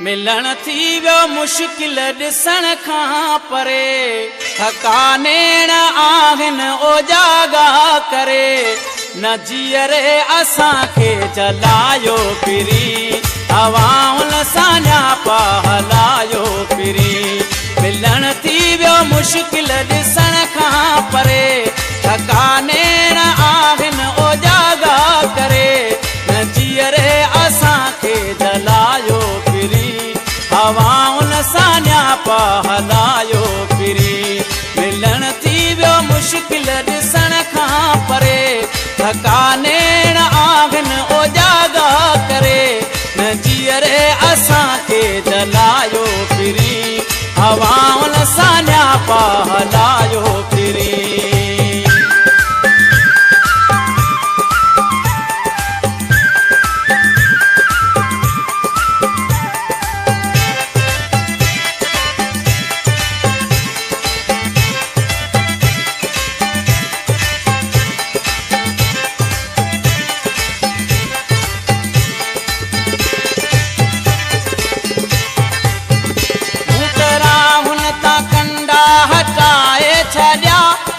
मिलन थी वो मुश्किल दिसण खां परे, थकानेण आहिन ओ जागा करे। न जीअरे असां खे जलायो फिरी, हवाउनि सां न्यापा हलायो फिरी। मिलन थी वो मुश्किल दिसण खां परे, थकानेण आहिन ओ जागा करे। न जीअरे असां खे जलायो फिरी, हवाउनि सां न्यापा हलायो फिरी। मिलन थी वो मुश्किल दिसण खां परे, थकानेण आहिन ओ जागा करे। न जीअरे असां खे जलायो फिरी, हवाउनि सां न्यापा हलायो फिरी।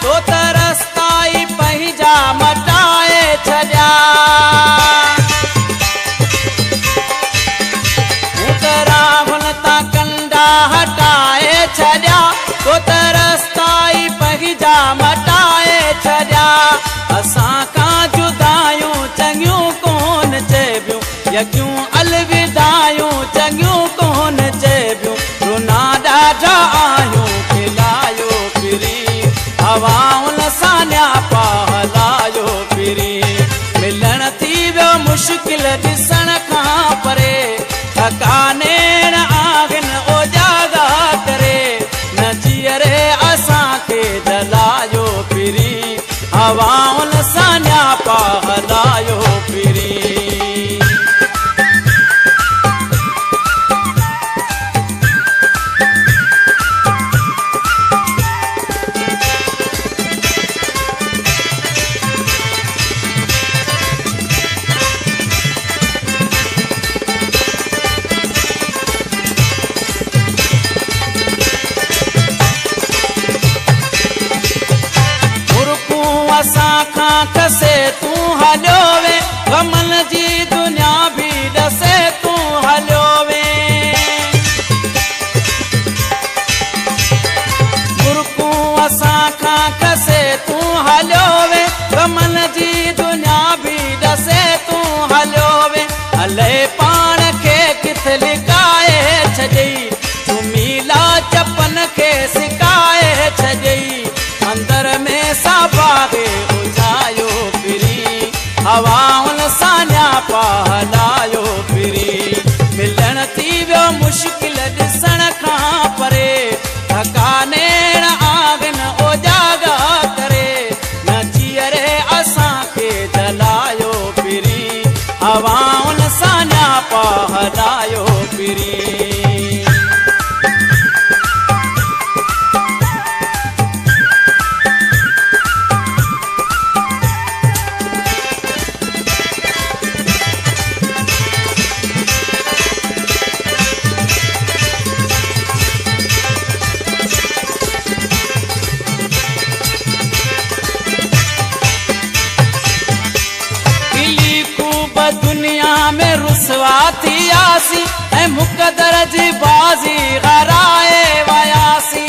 तो तरसताई पंहिंजा मटाए छॾिया, राहुल तां कंडा हटाए छॾिया। तो तरसताई पंहिंजा मटाए छॾिया। असां खां जुदायूं चङियूं कोन चइबियूं, यकियूं अलविदायूं चङियूं कोन चइबियूं। रुना ॾाढा आहियूं खिलायो फिरी, हवाउनि सां न्यापा हलायो फिरी। मिलन थी वो मुश्किल दिसण खां परे, थकानेण आहिन ओ जागा करे। न जीअरे असां खे जलायो फिरी, हवाउनि सां न्यापा हलायो फिरी। असां खां खसे तूं हलियो वे, गमन जी दुनिया भी ॾसे तूं हलियो वे। मुर्कूं असां खां खसे तूं हलियो वे, गमन जी दुनिया भी ॾसे तूं हलियो वे। हले पाण खे किथ लिकाए छॾई, तूं मीला चपन खे सिकाए छॾई। अंदर में साबागे उजायो फिरी, हवाउनि सां न्यापा हलायो फिरी। मिलन थी वो मुश्किल दिसण खां परे, थकानेण आहिन ओ जागा करे। न जीअरे असां खे जलायो फिरी, हवाउनि सां न्यापा हलायो फिरी। दुनिया में रुसवा थी आसी, ऐं मुक़दर जी बाज़ी हराए वयासी।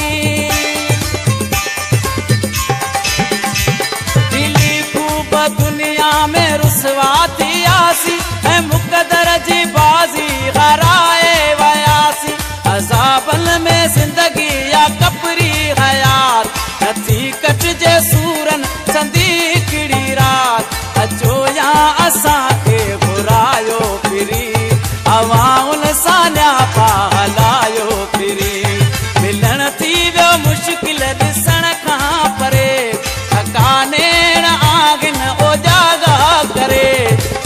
दिली खूब दुनिया में रुसवा थी आसी, ऐं मुक़दर जी बाज़ी हराए वयासी। अज़ाबन में ज़िंदगी या कपरी हयात, नथी कटिजे सूरन संदी हिकिड़ी रात। अचो या असां खे घुरायो फिरी, हवाउनि सां न्यापा हलायो फिरी। मिलन थी वो मुश्किल दिसण खां परे, थकानेण आहिन ओ जागा करे।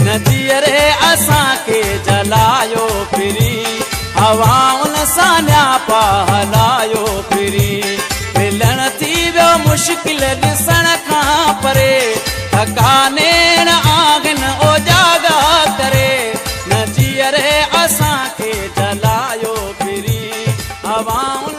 न जीअरे असां खे जलायो फिरी, हवाउनि सां न्यापा हलायो फिरी। मिलन थी वो मुश्किल दिसण खां परे, थकानेण आहिन ओ जागा करे। न जीअरे असां खे जलायो मां